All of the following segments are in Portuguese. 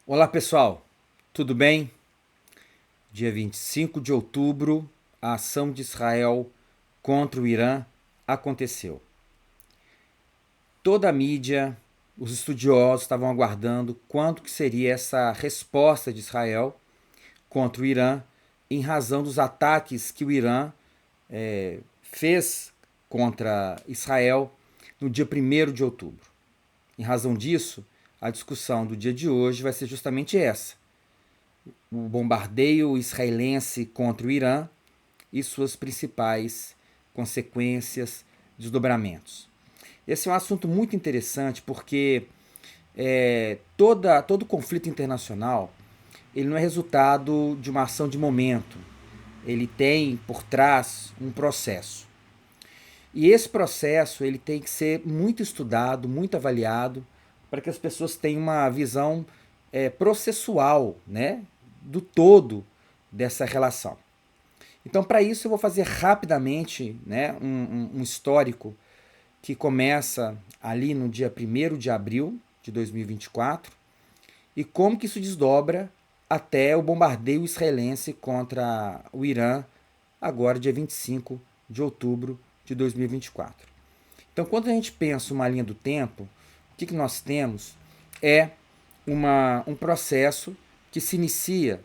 Olá pessoal, tudo bem? Dia 25 de outubro, a ação de Israel contra o Irã aconteceu. Toda a mídia, os estudiosos estavam aguardando quanto que seria essa resposta de Israel contra o Irã em razão dos ataques que o Irã fez contra Israel no dia 1º de outubro. Em razão disso, a discussão do dia de hoje vai ser justamente essa: o bombardeio israelense contra o Irã e suas principais consequências, desdobramentos. Esse é um assunto muito interessante porque todo conflito internacional ele não é resultado de uma ação de momento. Ele tem por trás um processo. E esse processo ele tem que ser muito estudado, muito avaliado, para que as pessoas tenham uma visão processual, né, do todo dessa relação. Então, para isso, eu vou fazer rapidamente, né, um histórico que começa ali no dia 1º de abril de 2024 e como que isso desdobra até o bombardeio israelense contra o Irã, agora dia 25 de outubro de 2024. Então, quando a gente pensa uma linha do tempo, o que nós temos é um processo que se inicia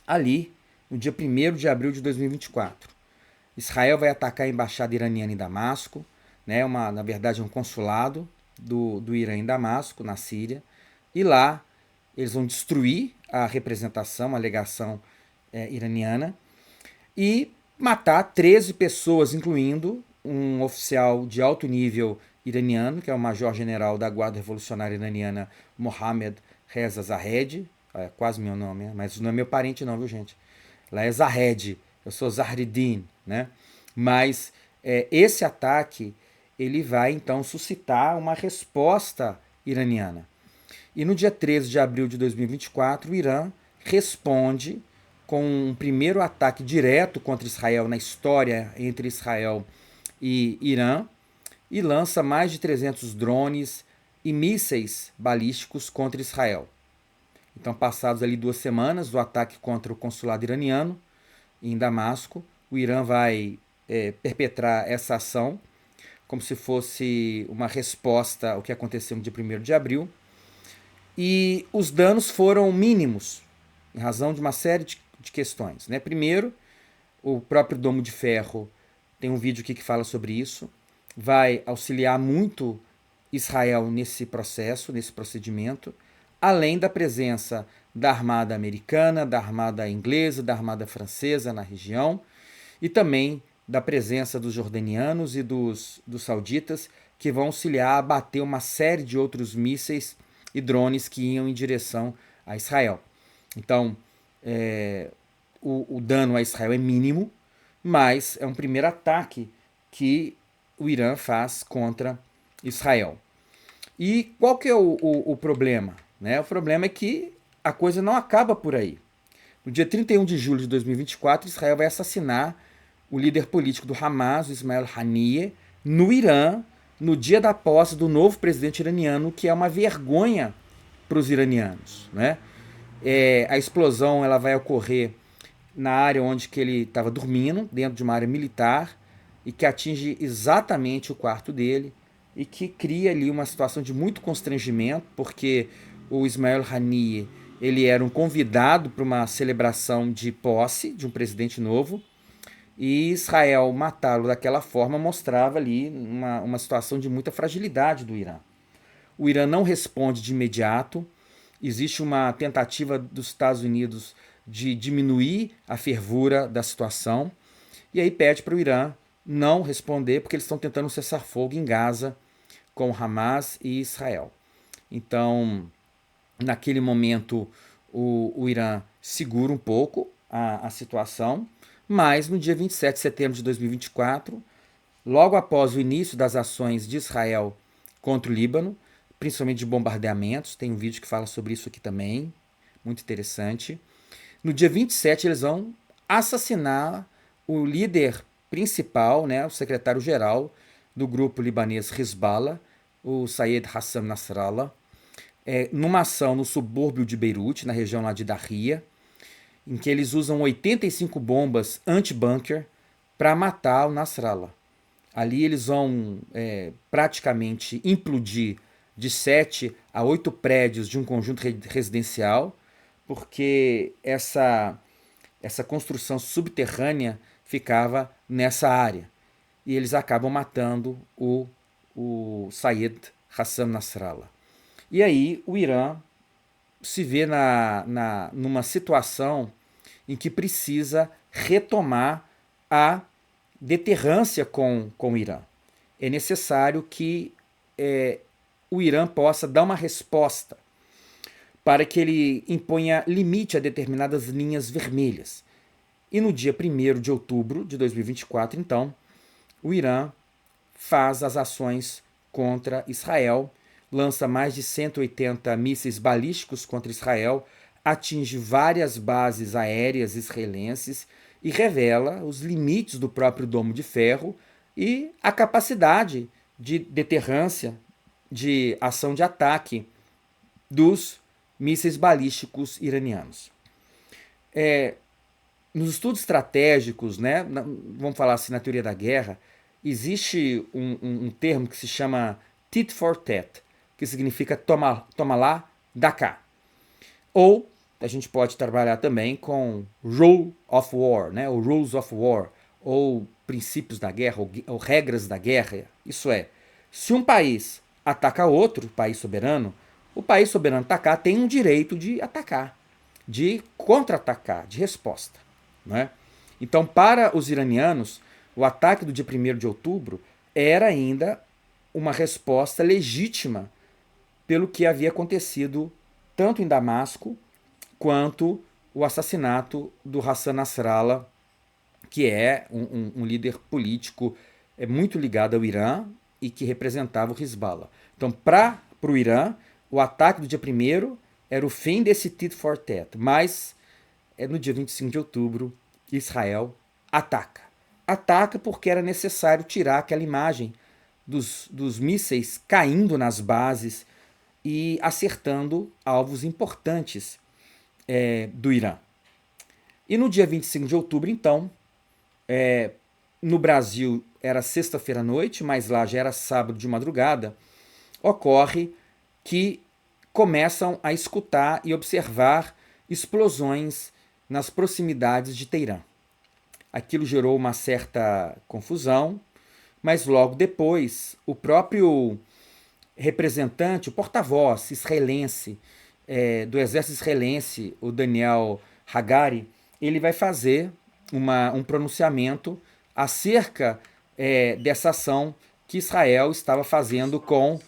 ali no dia 1º de abril de 2024. Israel vai atacar a embaixada iraniana em Damasco, né, na verdade um consulado do Irã em Damasco, na Síria, e lá eles vão destruir a representação, a legação iraniana, e matar 13 pessoas, incluindo um oficial de alto nível iraniano, que é o major-general da Guarda Revolucionária Iraniana, Mohammad Reza Zahed. É quase meu nome, mas não é meu parente não, viu gente? Lá é Zahed, eu sou Zahreddin, né? Mas esse ataque ele vai então suscitar uma resposta iraniana. E no dia 13 de abril de 2024, o Irã responde com um primeiro ataque direto contra Israel na história entre Israel e Irã e lança mais de 300 drones e mísseis balísticos contra Israel. Então, passados ali 2 semanas do ataque contra o consulado iraniano em Damasco, o Irã vai perpetrar essa ação como se fosse uma resposta ao que aconteceu no dia 1º de abril. E os danos foram mínimos, em razão de uma série de questões. Né? Primeiro, o próprio Domo de Ferro, tem um vídeo aqui que fala sobre isso, vai auxiliar muito Israel nesse processo, nesse procedimento, além da presença da Armada Americana, da Armada Inglesa, da Armada Francesa na região, e também da presença dos jordanianos e dos sauditas, que vão auxiliar a abater uma série de outros mísseis e drones que iam em direção a Israel. Então, o dano a Israel é mínimo, mas é um primeiro ataque que o Irã faz contra Israel. E qual que é o problema? Né? O problema é que a coisa não acaba por aí. No dia 31 de julho de 2024, Israel vai assassinar o líder político do Hamas, o Ismail Haniyeh, no Irã, no dia da posse do novo presidente iraniano, que é uma vergonha para os iranianos. Né? A explosão ela vai ocorrer na área onde que ele estava dormindo, dentro de uma área militar, e que atinge exatamente o quarto dele, e que cria ali uma situação de muito constrangimento, porque o Ismail Haniyeh ele era um convidado para uma celebração de posse de um presidente novo, e Israel matá-lo daquela forma mostrava ali uma situação de muita fragilidade do Irã. O Irã não responde de imediato. Existe uma tentativa dos Estados Unidos de diminuir a fervura da situação. E aí pede para o Irã não responder, porque eles estão tentando cessar fogo em Gaza com Hamas e Israel. Então, naquele momento, o Irã segura um pouco a situação, mas no dia 27 de setembro de 2024, logo após o início das ações de Israel contra o Líbano, principalmente de bombardeamentos, tem um vídeo que fala sobre isso aqui também, muito interessante. No dia 27, eles vão assassinar o líder principal, né, o secretário-geral do grupo libanês Hezbollah, o Sayed Hassan Nasrallah. numa ação no subúrbio de Beirute, na região lá de Darria, em que eles usam 85 bombas anti-bunker para matar o Nasrallah. Ali eles vão praticamente implodir de 7 a 8 prédios de um conjunto residencial, porque essa construção subterrânea ficava nessa área. E eles acabam matando o Sayed Hassan Nasrallah. E aí o Irã se vê numa situação em que precisa retomar a deterrância com o Irã. É necessário que o Irã possa dar uma resposta para que ele imponha limite a determinadas linhas vermelhas. E no dia 1º de outubro de 2024, então, o Irã faz as ações contra Israel, lança mais de 180 mísseis balísticos contra Israel, atinge várias bases aéreas israelenses e revela os limites do próprio Domo de Ferro e a capacidade de deterrância, de ação de ataque dos mísseis balísticos iranianos. Nos estudos estratégicos, né, vamos falar assim na teoria da guerra, existe um termo que se chama tit for tat, que significa toma lá, dá cá. Ou a gente pode trabalhar também com rule of war, né, ou rules of war, ou princípios da guerra, ou regras da guerra. Isso é, se um país ataca outro país soberano, o país soberano atacar tem um direito de atacar, de contra-atacar, de resposta. Né? Então, para os iranianos, o ataque do dia 1º de outubro era ainda uma resposta legítima pelo que havia acontecido tanto em Damasco quanto o assassinato do Hassan Nasrallah, que é um líder político muito ligado ao Irã e que representava o Hezbollah. Então, para o Irã, o ataque do dia 1º era o fim desse tit for tat, mas no dia 25 de outubro, Israel ataca. Ataca porque era necessário tirar aquela imagem dos mísseis caindo nas bases e acertando alvos importantes do Irã. E no dia 25 de outubro, então, no Brasil era sexta-feira à noite, mas lá já era sábado de madrugada, ocorre que começam a escutar e observar explosões nas proximidades de Teherã. Aquilo gerou uma certa confusão, mas logo depois o próprio representante, o porta-voz israelense do exército israelense, o Daniel Hagari, ele vai fazer um pronunciamento acerca dessa ação que Israel estava fazendo com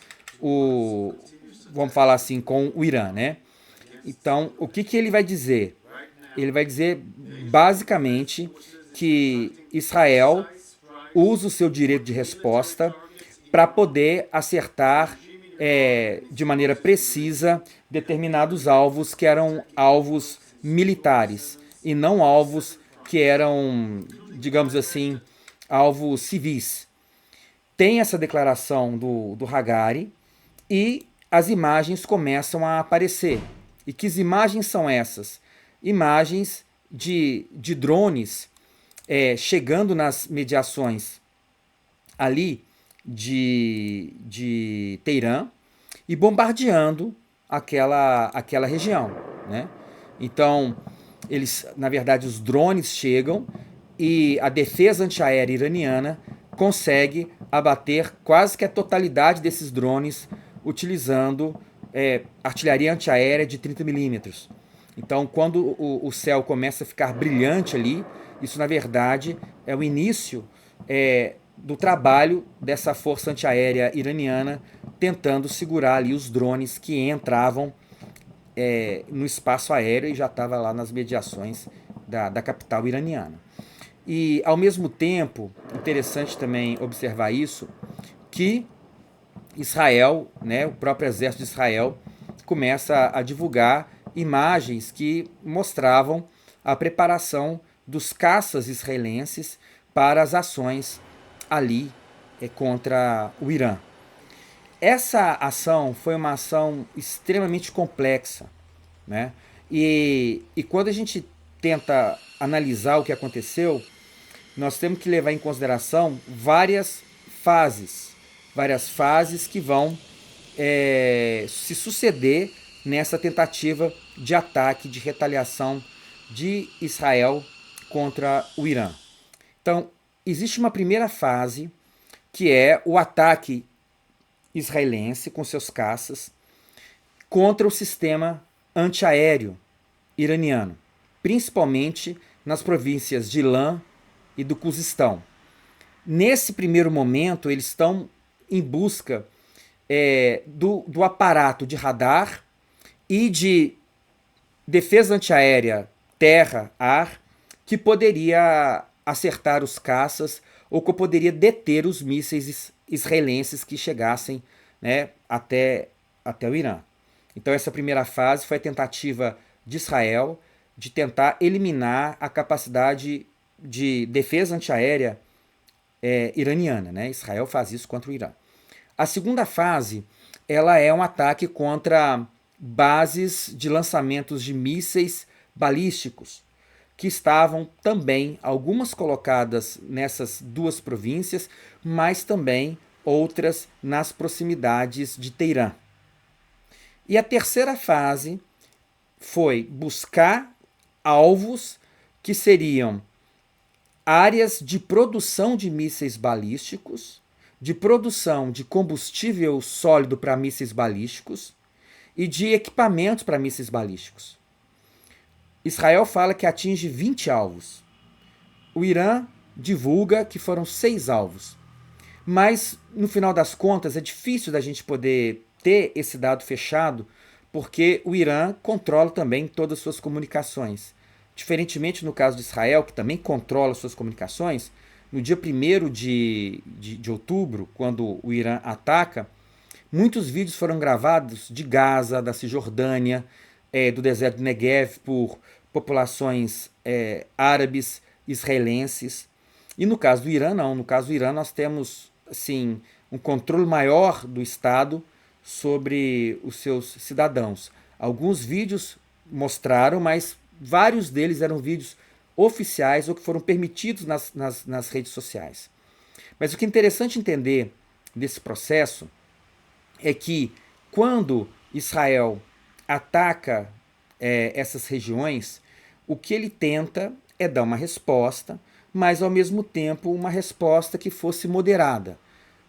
vamos falar assim, com o Irã, né? Então, o que ele vai dizer? Ele vai dizer, basicamente, que Israel usa o seu direito de resposta para poder acertar de maneira precisa determinados alvos que eram alvos militares e não alvos que eram, digamos assim, alvos civis. Tem essa declaração do Hagari e as imagens começam a aparecer. E que imagens são essas? Imagens de drones chegando nas mediações ali de Teherã e bombardeando aquela região, né? Então, na verdade, os drones chegam e a defesa antiaérea iraniana consegue abater quase que a totalidade desses drones utilizando artilharia antiaérea de 30 milímetros. Então, quando o céu começa a ficar brilhante ali, isso, na verdade, é o início do trabalho dessa força antiaérea iraniana tentando segurar ali os drones que entravam no espaço aéreo e já estava lá nas mediações da capital iraniana. E, ao mesmo tempo, interessante também observar isso, que Israel, né, o próprio exército de Israel, começa a divulgar imagens que mostravam a preparação dos caças israelenses para as ações ali contra o Irã. essa ação foi uma ação extremamente complexa, né? E quando a gente tenta analisar o que aconteceu, nós temos que levar em consideração várias fases que vão se suceder nessa tentativa de ataque, de retaliação de Israel contra o Irã. Então, existe uma primeira fase, que é o ataque israelense com seus caças contra o sistema antiaéreo iraniano, principalmente nas províncias de Ilan e do Khuzistão. Nesse primeiro momento, eles estão em busca do aparato de radar e de defesa antiaérea terra-ar que poderia acertar os caças ou que poderia deter os mísseis israelenses que chegassem, né, até o Irã. Então essa primeira fase foi a tentativa de Israel de tentar eliminar a capacidade de defesa antiaérea iraniana, né? Israel faz isso contra o Irã. A segunda fase, ela é um ataque contra bases de lançamentos de mísseis balísticos, que estavam também, algumas colocadas nessas duas províncias, mas também outras nas proximidades de Teherã. E a terceira fase foi buscar alvos que seriam áreas de produção de mísseis balísticos, de produção de combustível sólido para mísseis balísticos e de equipamentos para mísseis balísticos. Israel fala que atinge 20 alvos. O Irã divulga que foram 6 alvos. Mas, no final das contas, é difícil da gente poder ter esse dado fechado, porque o Irã controla também todas as suas comunicações. Diferentemente no caso de Israel, que também controla suas comunicações, no dia 1º de outubro, quando o Irã ataca, muitos vídeos foram gravados de Gaza, da Cisjordânia, do deserto do Negev, por populações árabes, israelenses. E no caso do Irã, não. No caso do Irã, nós temos assim, um controle maior do Estado sobre os seus cidadãos. Alguns vídeos mostraram, mas vários deles eram vídeos oficiais ou que foram permitidos nas redes sociais. Mas o que é interessante entender desse processo é que quando Israel ataca essas regiões, o que ele tenta é dar uma resposta, mas ao mesmo tempo uma resposta que fosse moderada.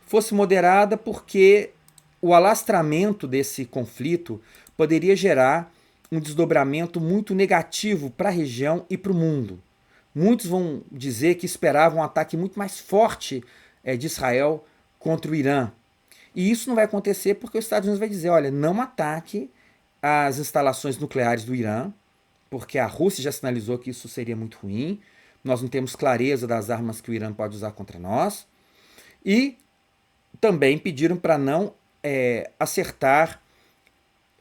Fosse moderada porque o alastramento desse conflito poderia gerar um desdobramento muito negativo para a região e para o mundo. Muitos vão dizer que esperavam um ataque muito mais forte de Israel contra o Irã. E isso não vai acontecer porque os Estados Unidos vai dizer, olha, não ataque as instalações nucleares do Irã, porque a Rússia já sinalizou que isso seria muito ruim, nós não temos clareza das armas que o Irã pode usar contra nós, e também pediram para não acertar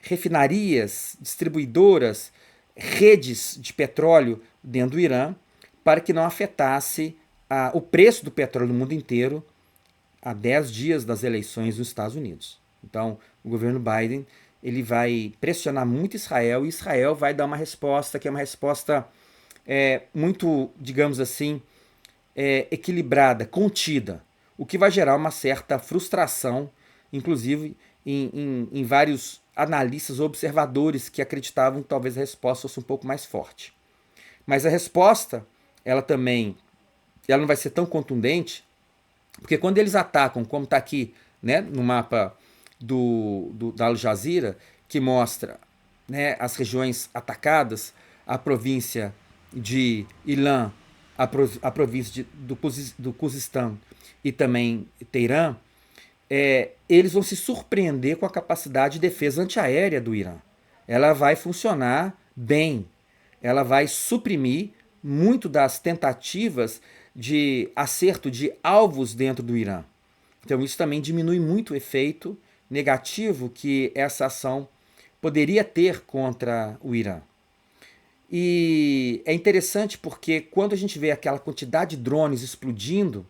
refinarias, distribuidoras, redes de petróleo dentro do Irã, para que não afetasse o preço do petróleo no mundo inteiro a 10 dias das eleições nos Estados Unidos. Então, o governo Biden ele vai pressionar muito Israel e Israel vai dar uma resposta que é uma resposta muito, digamos assim, equilibrada, contida, o que vai gerar uma certa frustração, inclusive em vários analistas ou observadores que acreditavam que talvez a resposta fosse um pouco mais forte. Mas a resposta, ela não vai ser tão contundente, porque quando eles atacam, como está aqui, né, no mapa da Al Jazeera, que mostra, né, as regiões atacadas, a província de Ilan, a província do Khuzistão e também Teherã, eles vão se surpreender com a capacidade de defesa antiaérea do Irã. Ela vai funcionar bem, ela vai suprimir muito das tentativas de acerto de alvos dentro do Irã. Então isso também diminui muito o efeito negativo que essa ação poderia ter contra o Irã. E é interessante porque quando a gente vê aquela quantidade de drones explodindo,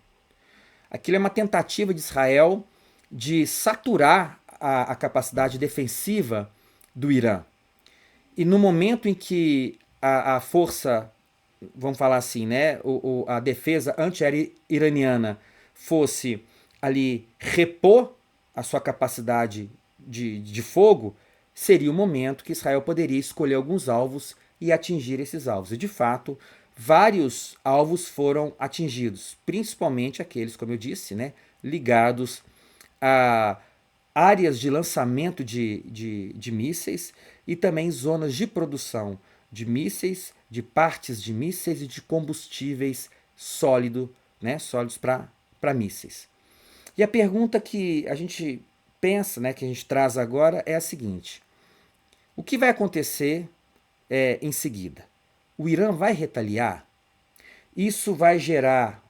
aquilo é uma tentativa de Israel de saturar a capacidade defensiva do Irã. E no momento em que a força, vamos falar assim, né, a defesa antiaérea iraniana fosse ali repor a sua capacidade de fogo, seria o momento que Israel poderia escolher alguns alvos e atingir esses alvos. E de fato, vários alvos foram atingidos, principalmente aqueles, como eu disse, né, ligados a áreas de lançamento de mísseis e também zonas de produção de mísseis, de partes de mísseis e de combustíveis sólido, né, sólidos para mísseis. E a pergunta que a gente pensa, né, que a gente traz agora é a seguinte: o que vai acontecer em seguida? O Irã vai retaliar? Isso vai gerar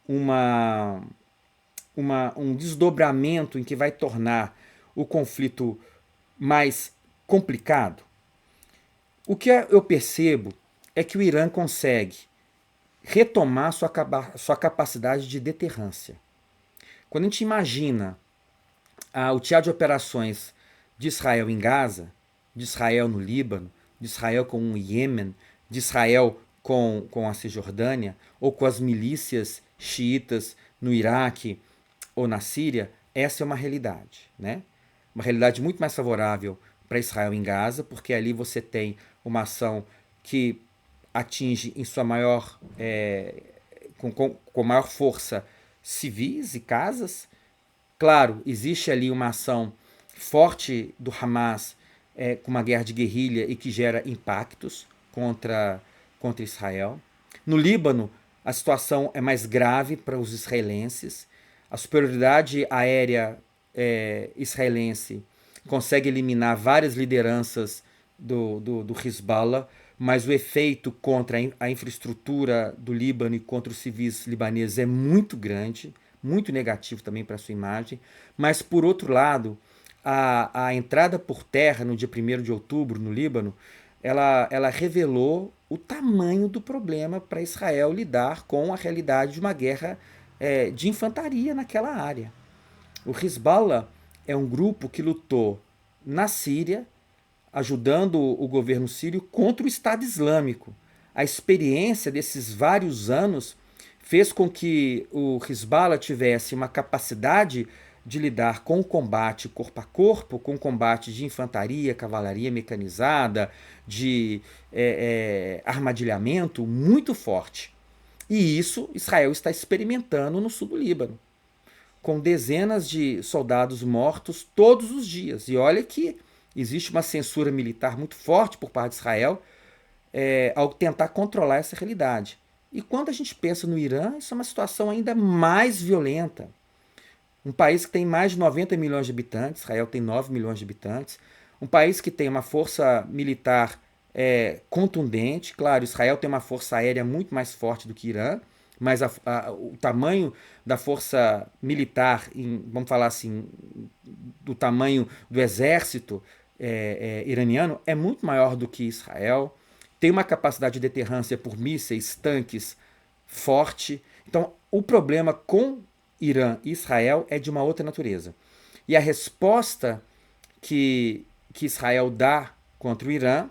um desdobramento em que vai tornar o conflito mais complicado? O que eu percebo é que o Irã consegue retomar sua capacidade de deterrência. Quando a gente imagina o teatro de operações de Israel em Gaza, de Israel no Líbano, de Israel com o Iêmen, de Israel com a Cisjordânia, ou com as milícias xiitas no Iraque ou na Síria, essa é uma realidade, né? Uma realidade muito mais favorável para Israel em Gaza, porque ali você tem uma ação que atinge em sua maior com maior força civis e casas. Claro, existe ali uma ação forte do Hamas com uma guerra de guerrilha e que gera impactos contra Israel. No Líbano, a situação é mais grave para os israelenses. A superioridade aérea israelense consegue eliminar várias lideranças do Hezbollah, mas o efeito contra a infraestrutura do Líbano e contra os civis libaneses é muito grande, muito negativo também para a sua imagem. Mas, por outro lado, a entrada por terra no dia 1º de outubro no Líbano, ela revelou o tamanho do problema para Israel lidar com a realidade de uma guerra de infantaria naquela área. O Hezbollah é um grupo que lutou na Síria, ajudando o governo sírio contra o Estado Islâmico. A experiência desses vários anos fez com que o Hezbollah tivesse uma capacidade de lidar com o combate corpo a corpo, com o combate de infantaria, cavalaria mecanizada, de armadilhamento muito forte. E isso Israel está experimentando no sul do Líbano, com dezenas de soldados mortos todos os dias. E olha que existe uma censura militar muito forte por parte de Israel ao tentar controlar essa realidade. E quando a gente pensa no Irã, isso é uma situação ainda mais violenta. Um país que tem mais de 90 milhões de habitantes, Israel tem 9 milhões de habitantes, um país que tem uma força militar contundente. Claro, Israel tem uma força aérea muito mais forte do que Irã, mas o tamanho da força militar, vamos falar assim, do tamanho do exército iraniano é muito maior do que Israel. Tem uma capacidade de deterrência por mísseis, tanques forte. Então, o problema com Irã e Israel é de uma outra natureza. E a resposta que Israel dá contra o Irã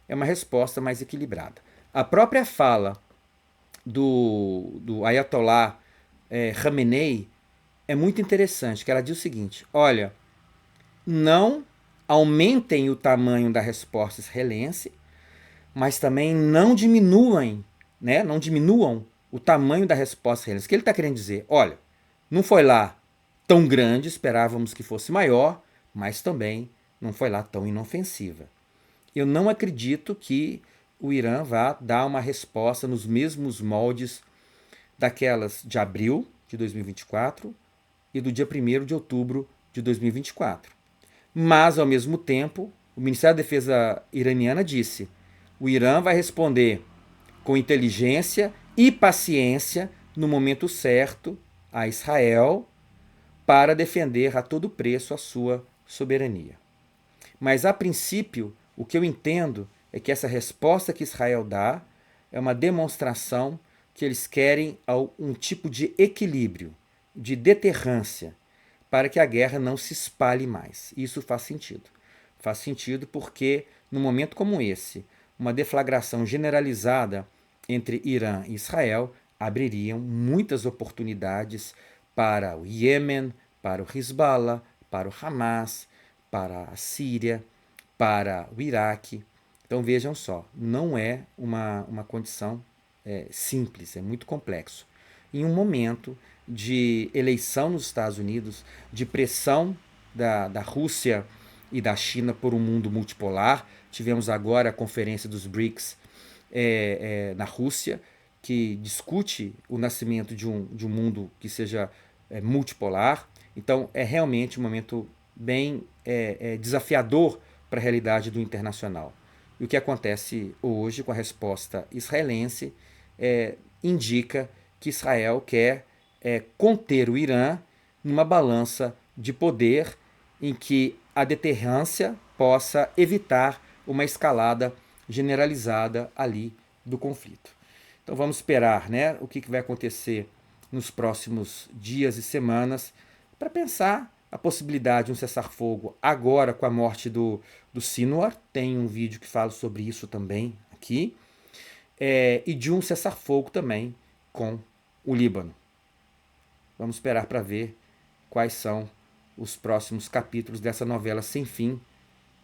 é uma resposta mais equilibrada. A própria fala do Ayatollah Khamenei é muito interessante, que ela diz o seguinte: olha, não aumentem o tamanho da resposta israelense, mas também não diminuam, né? Não diminuam o tamanho da resposta israelense. O que ele está querendo dizer? Olha, não foi lá tão grande, esperávamos que fosse maior, mas também não foi lá tão inofensiva. Eu não acredito que o Irã vá dar uma resposta nos mesmos moldes daquelas de abril de 2024 e do dia 1º de outubro de 2024. Mas, ao mesmo tempo, o Ministério da Defesa iraniana disse: o Irã vai responder com inteligência e paciência no momento certo a Israel para defender a todo preço a sua soberania. Mas, a princípio, o que eu entendo é que essa resposta que Israel dá é uma demonstração que eles querem um tipo de equilíbrio, de deterrência, para que a guerra não se espalhe mais. Isso faz sentido. Faz sentido porque, num momento como esse, uma deflagração generalizada entre Irã e Israel abriria muitas oportunidades para o Iêmen, para o Hezbollah, para o Hamas, para a Síria, para o Iraque. Então vejam só, não é uma condição simples, é muito complexo. Em um momento de eleição nos Estados Unidos, de pressão da Rússia e da China por um mundo multipolar, tivemos agora a conferência dos BRICS na Rússia, que discute o nascimento de um mundo que seja multipolar. Então é realmente um momento bem desafiador para a realidade do internacional. E o que acontece hoje com a resposta israelense indica que Israel quer conter o Irã numa balança de poder em que a deterrência possa evitar uma escalada generalizada ali do conflito. Então vamos esperar, né, o que vai acontecer nos próximos dias e semanas para pensar a possibilidade de um cessar-fogo agora com a morte do Sinwar. Tem um vídeo que fala sobre isso também aqui. E de um cessar-fogo também com o Líbano. Vamos esperar para ver quais são os próximos capítulos dessa novela sem fim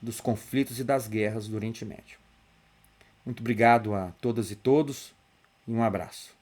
dos conflitos e das guerras do Oriente Médio. Muito obrigado a todas e todos e um abraço.